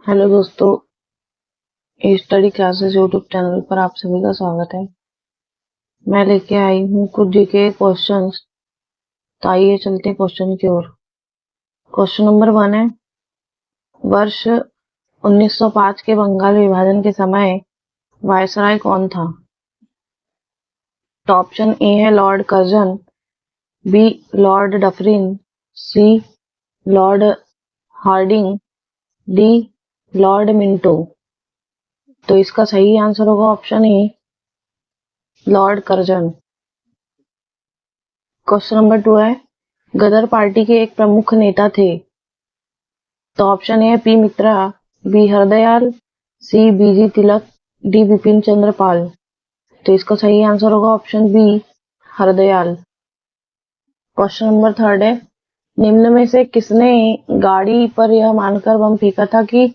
Hello दोस्तों, study classes YouTube channel पर आप सभी का स्वागत है। मैं लेके आई हूँ कुछ जीके क्वेश्चंस। तो आइए चलते हैं क्वेश्चन की ओर। क्वेश्चन नंबर 1 है, वर्ष 1905 के बंगाल विभाजन के समय वायसराय कौन था? तो ऑप्शन ए है Lord Curzon, B Lord Dufferin, C Lord Hardinge, D Lord Minto. तो इसका सही आंसर होगा option A, Lord Curzon. Question number 2 है, गदर पार्टी के एक प्रमुख नेता थे। तो ऑप्शन ए है P Mitra, B Hardayal, C B G Tilak, D Bipin Chandra Pal. तो इसका सही आंसर होगा option B, Hardayal. Question number 3 है, निम्न में से किसने गाड़ी पर यह मानकर बम फेंका था कि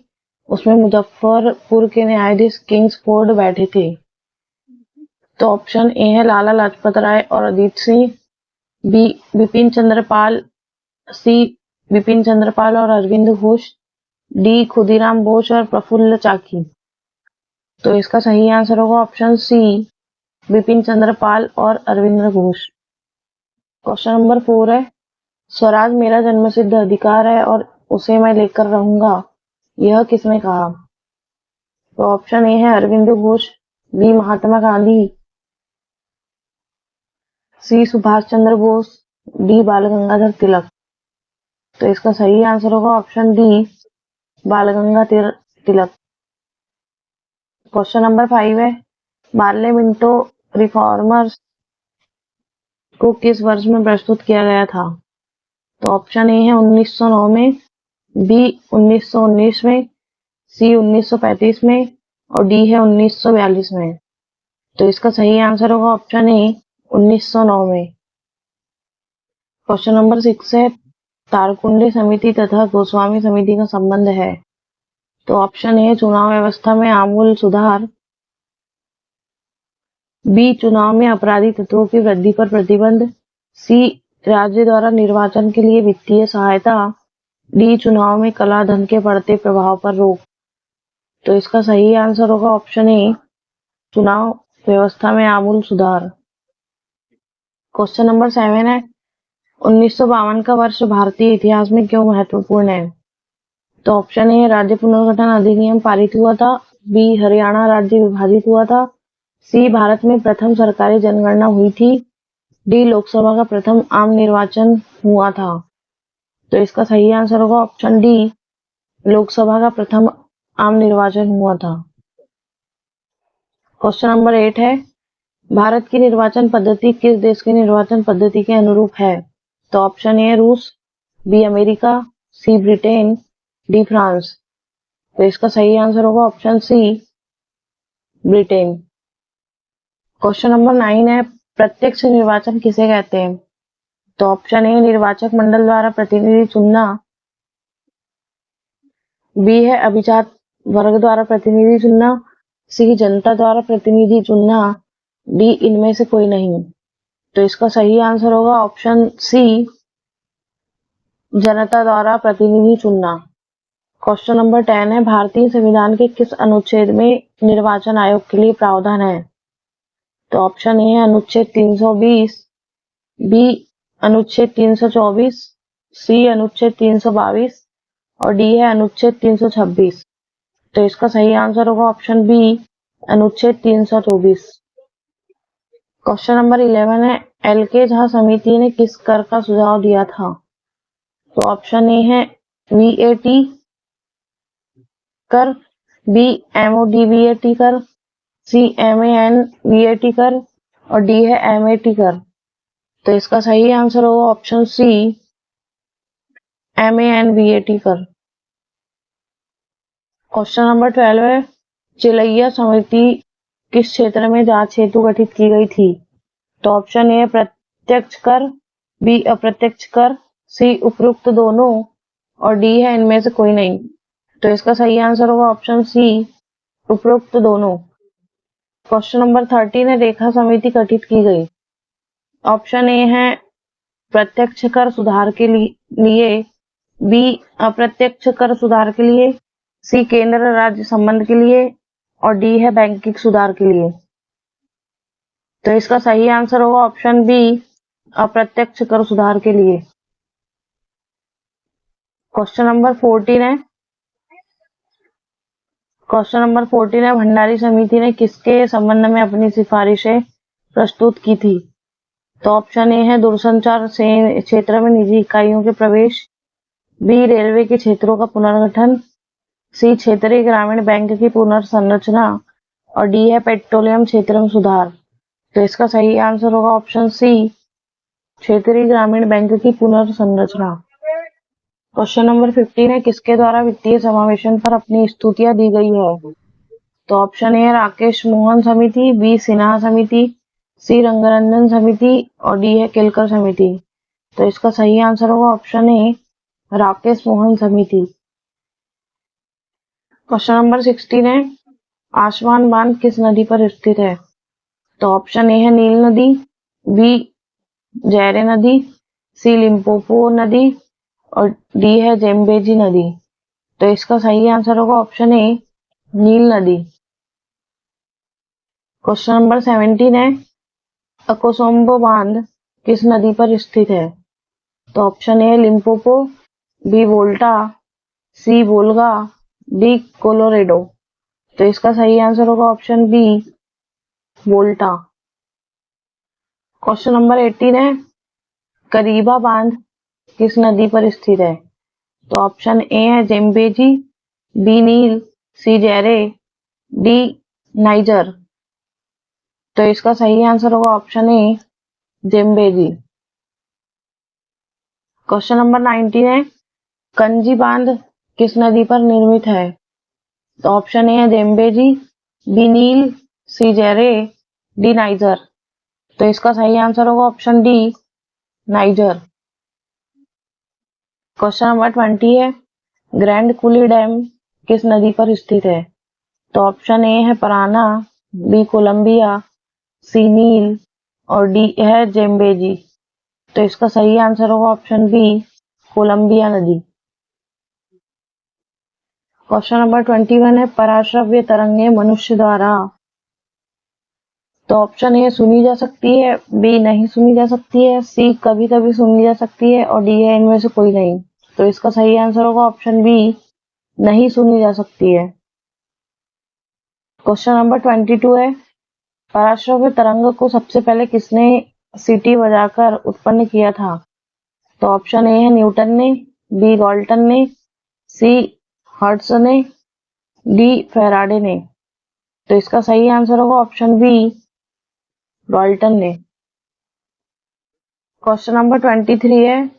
उसमें मुजफ्फरपुर के न्यायाधीश किंग्सफोर्ड बैठे थे? तो ऑप्शन ए है लाला लाजपत राय और अजीत सिंह, बी बिपिन चंद्र पाल, सी बिपिन चंद्र पाल और अरविंद घोष, डी खुदीराम बोस और प्रफुल्ल चाकी। तो इसका सही आंसर होगा ऑप्शन सी, बिपिन चंद्र पाल और अरविंद घोष। क्वेश्चन नंबर 4 है, स्वराज मेरा जन्मसिद्ध अधिकार है और उसे मैं लेकर रहूंगा, यह किसने कहा? तो ऑप्शन ए है अरविंद घोष, बी महात्मा गांधी, सी सुभाष चंद्र बोस, डी बाल गंगाधर तिलक। तो इसका सही आंसर होगा ऑप्शन डी, बाल गंगाधर तिलक। क्वेश्चन नंबर 5 है, पार्लियामेंटो रिफॉर्मर्स को किस वर्ष में प्रस्तुत किया गया था? तो ऑप्शन ए है 1909 में, बी 1919 में, सी 1935 में और डी है 1942 में। तो इसका सही आंसर होगा ऑप्शन ए, 1909 में। क्वेश्चन नंबर 6 है, तारकुंडे समिति तथा गोस्वामी समिति का संबंध है। तो ऑप्शन ए चुनाव व्यवस्था में आमूल सुधार, बी चुनाव में अपराधी तत्वों की वृद्धि पर प्रतिबंध, सी राज्य द्वारा निर्वाचन के लिए वित्तीय सहायता, डी चुनाव में कला धन के बढ़ते प्रभाव पर रोक। तो इसका सही आंसर होगा ऑप्शन ए, चुनाव व्यवस्था में आमूल सुधार। क्वेश्चन नंबर 7 है, 1952 का वर्ष भारतीय इतिहास में क्यों महत्वपूर्ण है? तो ऑप्शन ए राज्य पुनर्गठन अधिनियम पारित हुआ था, बी हरियाणा राज्य विभाजित हुआ था, सी भारत में प्रथम सरकारी जनगणना हुई थी, डी लोकसभा का प्रथम आम निर्वाचन हुआ था। तो इसका सही आंसर होगा ऑप्शन डी, लोकसभा का प्रथम आम निर्वाचन हुआ था। क्वेश्चन नंबर 8 है, भारत की निर्वाचन पद्धति किस देश की निर्वाचन पद्धति के अनुरूप है? तो ऑप्शन ए रूस, B America, C Britain, D France. तो इसका सही आंसर होगा option C, Britain. Question number 9 है, प्रत्यक्ष निर्वाचन किसे कहते हैं? तो ऑप्शन ए निर्वाचक मंडल द्वारा प्रतिनिधि चुनना, बी है अभिजात वर्ग द्वारा प्रतिनिधि चुनना, सी जनता द्वारा प्रतिनिधि चुनना, डी इनमें से कोई नहीं। तो इसका सही आंसर होगा ऑप्शन सी, जनता द्वारा प्रतिनिधि चुनना। क्वेश्चन नंबर 10 है, भारतीय संविधान के किस अनुच्छेद में निर्वाचन आयोग के लिए प्रावधान है? तो ऑप्शन ए है अनुच्छेद 320, बी अनुच्छेद 324, सी अनुच्छेद 322 और डी है अनुच्छेद 326। तो इसका सही आंसर होगा ऑप्शन बी, अनुच्छेद 324। क्वेश्चन नंबर 11 है, एल.के. झा समिति ने किस कर का सुझाव दिया था? तो ऑप्शन ए है वीएटी कर, बी एमओडीवीएटी कर, सी एमएनवीएटी कर और डी है एमएटी कर। तो इसका सही आंसर होगा ऑप्शन सी, एमएनवीएटी कर। क्वेश्चन नंबर 12 है, चिलैया समिति किस क्षेत्र में जांच हेतु गठित की गई थी? तो ऑप्शन ए प्रत्यक्ष कर, बी अप्रत्यक्ष कर, सी उपरोक्त दोनों और डी है इनमें से कोई नहीं। तो इसका सही आंसर होगा ऑप्शन सी, उपरोक्त दोनों। क्वेश्चन नंबर 13 है, रेखा समिति गठित की गई। ऑप्शन ए है प्रत्यक्ष कर सुधार के लिए, बी अप्रत्यक्ष कर सुधार के लिए, सी केंद्र राज्य संबंध के लिए और डी है बैंकिंग सुधार के लिए। तो इसका सही आंसर होगा ऑप्शन बी, अप्रत्यक्ष कर सुधार के लिए। क्वेश्चन नंबर 14 है। क्वेश्चन नंबर 14 है, भंडारी समिति ने किसके संबंध में अपनी सिफारिशें प्रस्तुत की थी? तो ऑप्शन ए है दूरसंचार से क्षेत्र में निजी इकाइयों के प्रवेश, बी रेलवे के क्षेत्रों का पुनर्गठन, सी क्षेत्रीय ग्रामीण बैंक की पुनर्संरचना और डी है पेट्रोलियम क्षेत्र में सुधार। तो इसका सही आंसर होगा ऑप्शन सी, क्षेत्रीय ग्रामीण बैंक की पुनर्संरचना। क्वेश्चन नंबर 15 है, किसके द्वारा वित्तीय समावेशन पर अपनी स्तुतियां दी गई है? तो ऑप्शन ए है राकेश मोहन समिति, बी सिन्हा समिति, सी रंगरंजन समिति और डी है केलकर समिति। तो इसका सही आंसर होगा ऑप्शन ए, राकेश मोहन समिति। क्वेश्चन नंबर 16 है, आसमान बांध किस नदी पर स्थित है? तो ऑप्शन ए है नील नदी, बी जैरे नदी, सी लिम्पोपो नदी और डी है जेम्बेजी नदी। तो इसका सही आंसर होगा ऑप्शन ए, नील नदी। क्वेश्चन नंबर 17 है, अकोसोम्बो बांध किस नदी पर स्थित है? तो option A Limpopo, B Volta, C Volga, D Colorado. तो इसका सही आंसर होगा option B, Volta. Question number 18 है, करीबा बांध किस नदी पर स्थित है? तो ऑप्शन ए है जेम्बेजी, बी नील, सी जैरे, डी नाइजर। तो इसका सही आंसर होगा ऑप्शन ए, जेम्बेजी। क्वेश्चन नंबर 19 है, कंजी बांध किस नदी पर निर्मित है? तो ऑप्शन ए है जेम्बेजी, बी नील, सी जैरे, डी नाइजर। तो इसका सही आंसर होगा option D, niger. Question number 20 है, ग्रैंड कुली डैम किस नदी पर स्थित है? तो ऑप्शन ए है पराना, बी कोलंबिया, सी नील और डी है जेम्बेजी। तो इसका सही आंसर होगा ऑप्शन बी, कोलंबिया नदी। क्वेश्चन नंबर 21 है, पराश्रव्य तरंगे मनुष्य द्वारा। तो ऑप्शन ए सुनी जा सकती है, बी नहीं सुनी जा सकती है, सी कभी कभी सुनी जा सकती है और डी है इनमें से कोई नहीं। तो इसका सही आंसर होगा ऑप्शन बी, नहीं सुनी जा सकती है। क्वेश्चन नंबर 22 है, पराश्रव्य तरंग को सबसे पहले किसने सीटी बजाकर उत्पन्न किया था? तो ऑप्शन ए है न्यूटन ने, बी गॉल्टन ने, सी हर्ट्ज ने, डी फैराडे ने। तो इसका सही आंसर होगा ऑप्शन बी, गॉल्टन ने। क्वेश्चन नंबर 23 है,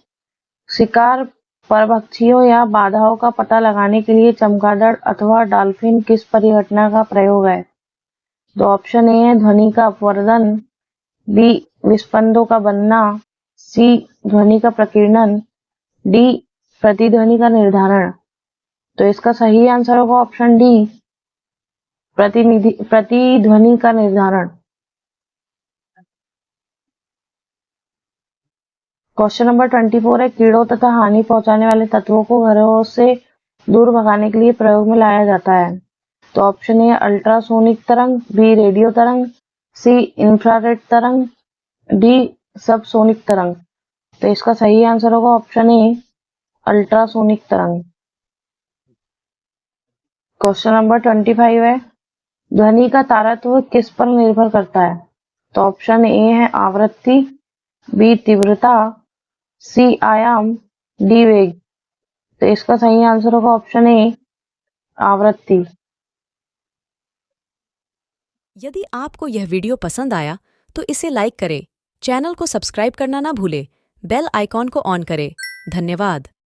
शिकार परभक्षियों या बाधाओं का पता लगाने के लिए चमगादड़ अथवा डॉल्फिन किस परिघटना का प्रयोग है? तो ऑप्शन ए है ध्वनि का अपवर्धन, बी विस्पंदों का बनना, सी ध्वनि का प्रकीर्णन, डी प्रतिध्वनि का निर्धारण। तो इसका सही आंसर होगा ऑप्शन डी, प्रतिध्वनि का निर्धारण। क्वेश्चन नंबर 24 है, कीड़ों तथा हानि पहुंचाने वाले तत्वों को घरों से दूर भगाने के लिए प्रयोग में लाया जाता है। तो ऑप्शन ए अल्ट्रासोनिक तरंग, बी रेडियो तरंग, सी इंफ्रारेड तरंग, डी सबसोनिक तरंग। तो इसका सही आंसर होगा ऑप्शन ए, अल्ट्रासोनिक तरंग। क्वेश्चन नंबर 25 है, ध्वनि का तारतम्य किस पर निर्भर करता है? तो ऑप्शन ए है आवृत्ति, बी तीव्रता, सी आयाम, डी वेग। तो इसका सही आंसर होगा ऑप्शन ए, आवृत्ति। यदि आपको यह वीडियो पसंद आया तो इसे लाइक करें, चैनल को सब्सक्राइब करना ना भूलें, बेल आइकॉन को ऑन करें। धन्यवाद।